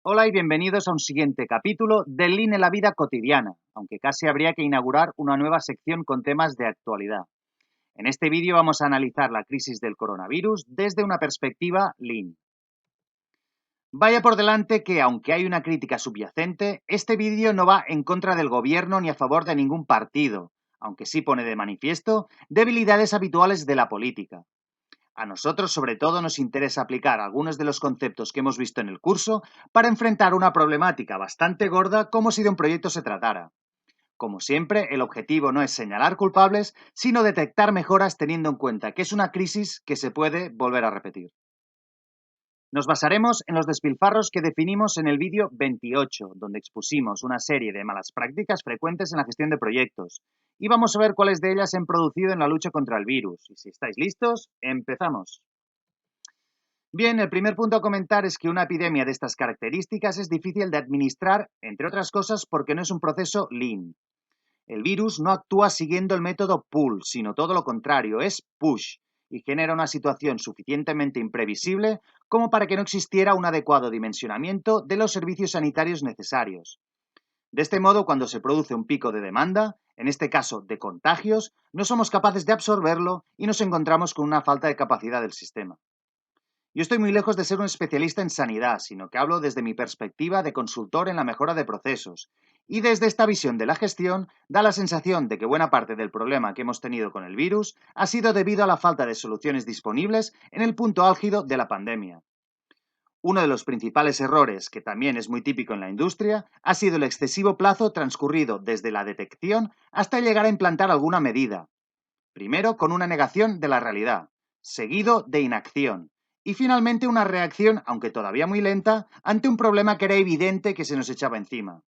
Hola y bienvenidos a un siguiente capítulo de Lean en la vida cotidiana, aunque casi habría que inaugurar una nueva sección con temas de actualidad. En este vídeo vamos a analizar la crisis del coronavirus desde una perspectiva Lean. Vaya por delante que, aunque hay una crítica subyacente, este vídeo no va en contra del gobierno ni a favor de ningún partido, aunque sí pone de manifiesto debilidades habituales de la política. A nosotros, sobre todo, nos interesa aplicar algunos de los conceptos que hemos visto en el curso para enfrentar una problemática bastante gorda como si de un proyecto se tratara. Como siempre, el objetivo no es señalar culpables, sino detectar mejoras teniendo en cuenta que es una crisis que se puede volver a repetir. Nos basaremos en los despilfarros que definimos en el vídeo 28, donde expusimos una serie de malas prácticas frecuentes en la gestión de proyectos, y vamos a ver cuáles de ellas se han producido en la lucha contra el virus. Y si estáis listos, empezamos. Bien, el primer punto a comentar es que una epidemia de estas características es difícil de administrar, entre otras cosas, porque no es un proceso lean. El virus no actúa siguiendo el método pull, sino todo lo contrario, es push, y genera una situación suficientemente imprevisible como para que no existiera un adecuado dimensionamiento de los servicios sanitarios necesarios. De este modo, cuando se produce un pico de demanda, en este caso de contagios, no somos capaces de absorberlo y nos encontramos con una falta de capacidad del sistema. Yo estoy muy lejos de ser un especialista en sanidad, sino que hablo desde mi perspectiva de consultor en la mejora de procesos. Y desde esta visión de la gestión, da la sensación de que buena parte del problema que hemos tenido con el virus ha sido debido a la falta de soluciones disponibles en el punto álgido de la pandemia. Uno de los principales errores, que también es muy típico en la industria, ha sido el excesivo plazo transcurrido desde la detección hasta llegar a implantar alguna medida. Primero con una negación de la realidad, seguido de inacción, y finalmente una reacción, aunque todavía muy lenta, ante un problema que era evidente que se nos echaba encima.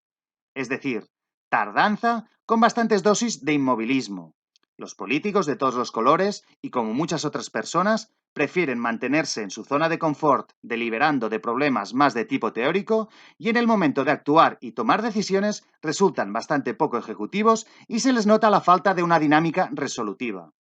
Es decir, tardanza con bastantes dosis de inmovilismo. Los políticos de todos los colores, y como muchas otras personas, prefieren mantenerse en su zona de confort deliberando de problemas más de tipo teórico y en el momento de actuar y tomar decisiones resultan bastante poco ejecutivos y se les nota la falta de una dinámica resolutiva.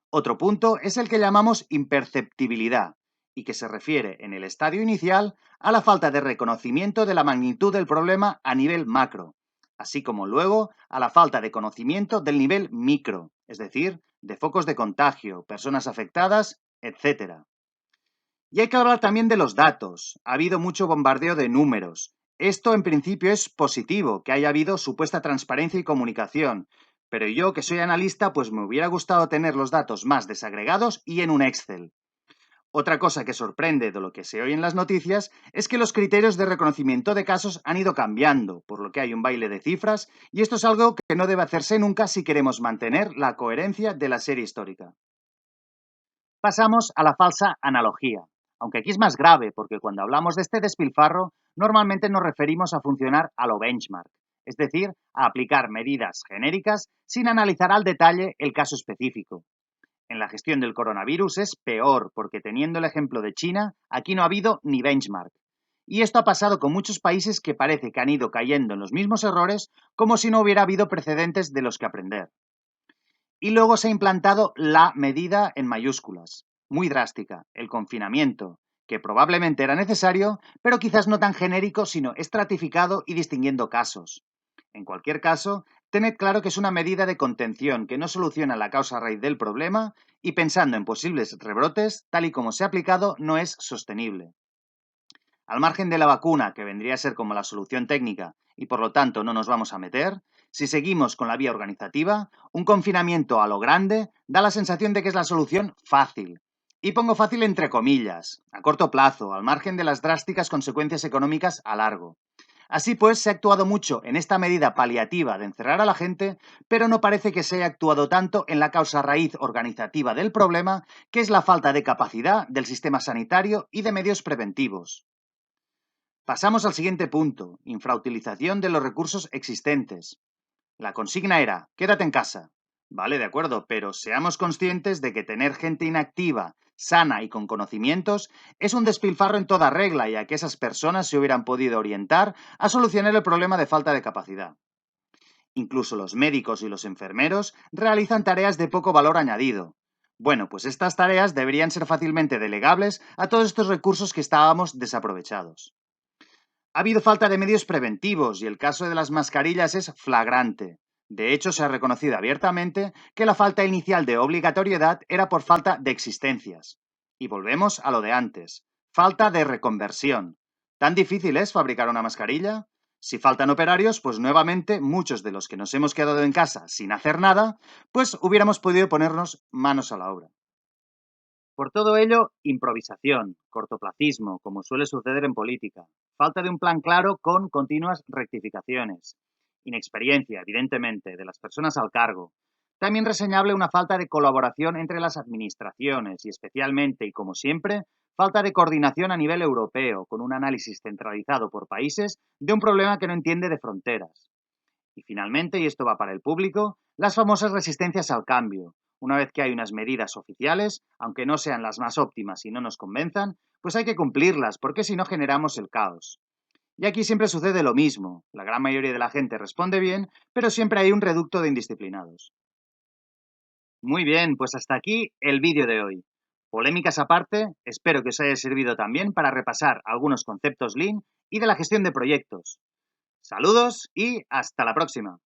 Otro punto es el que llamamos imperceptibilidad y que se refiere en el estadio inicial a la falta de reconocimiento de la magnitud del problema a nivel macro, así como luego a la falta de conocimiento del nivel micro, es decir, de focos de contagio, personas afectadas, etc. Y hay que hablar también de los datos. Ha habido mucho bombardeo de números. Esto en principio es positivo, que haya habido supuesta transparencia y comunicación. Pero yo, que soy analista, pues me hubiera gustado tener los datos más desagregados y en un Excel. Otra cosa que sorprende de lo que se oye en las noticias es que los criterios de reconocimiento de casos han ido cambiando, por lo que hay un baile de cifras, y esto es algo que no debe hacerse nunca si queremos mantener la coherencia de la serie histórica. Pasamos a la falsa analogía, aunque aquí es más grave porque cuando hablamos de este despilfarro normalmente nos referimos a funcionar a lo benchmark, es decir, a aplicar medidas genéricas sin analizar al detalle el caso específico. En la gestión del coronavirus es peor porque teniendo el ejemplo de China, aquí no ha habido ni benchmark. Y esto ha pasado con muchos países que parece que han ido cayendo en los mismos errores como si no hubiera habido precedentes de los que aprender. Y luego se ha implantado la medida en mayúsculas, muy drástica, el confinamiento, que probablemente era necesario, pero quizás no tan genérico, sino estratificado y distinguiendo casos. En cualquier caso, tened claro que es una medida de contención que no soluciona la causa raíz del problema y pensando en posibles rebrotes, tal y como se ha aplicado, no es sostenible. Al margen de la vacuna, que vendría a ser como la solución técnica y por lo tanto no nos vamos a meter, si seguimos con la vía organizativa, un confinamiento a lo grande da la sensación de que es la solución fácil. Y pongo fácil entre comillas, a corto plazo, al margen de las drásticas consecuencias económicas a largo. Así pues, se ha actuado mucho en esta medida paliativa de encerrar a la gente, pero no parece que se haya actuado tanto en la causa raíz organizativa del problema, que es la falta de capacidad del sistema sanitario y de medios preventivos. Pasamos al siguiente punto, infrautilización de los recursos existentes. La consigna era, quédate en casa. Vale, de acuerdo, pero seamos conscientes de que tener gente inactiva, sana y con conocimientos es un despilfarro en toda regla, ya que esas personas se hubieran podido orientar a solucionar el problema de falta de capacidad. Incluso los médicos y los enfermeros realizan tareas de poco valor añadido. Bueno, pues estas tareas deberían ser fácilmente delegables a todos estos recursos que estábamos desaprovechados. Ha habido falta de medios preventivos y el caso de las mascarillas es flagrante. De hecho, se ha reconocido abiertamente que la falta inicial de obligatoriedad era por falta de existencias. Y volvemos a lo de antes. Falta de reconversión. ¿Tan difícil es fabricar una mascarilla? Si faltan operarios, pues nuevamente muchos de los que nos hemos quedado en casa sin hacer nada, pues hubiéramos podido ponernos manos a la obra. Por todo ello, improvisación, cortoplacismo, como suele suceder en política, falta de un plan claro con continuas rectificaciones, inexperiencia, evidentemente, de las personas al cargo. También reseñable una falta de colaboración entre las administraciones y especialmente, y como siempre, falta de coordinación a nivel europeo, con un análisis centralizado por países de un problema que no entiende de fronteras. Y finalmente, y esto va para el público, las famosas resistencias al cambio. Una vez que hay unas medidas oficiales, aunque no sean las más óptimas y no nos convenzan, pues hay que cumplirlas, porque si no generamos el caos. Y aquí siempre sucede lo mismo. La gran mayoría de la gente responde bien, pero siempre hay un reducto de indisciplinados. Muy bien, pues hasta aquí el vídeo de hoy. Polémicas aparte, espero que os haya servido también para repasar algunos conceptos Lean y de la gestión de proyectos. Saludos y hasta la próxima.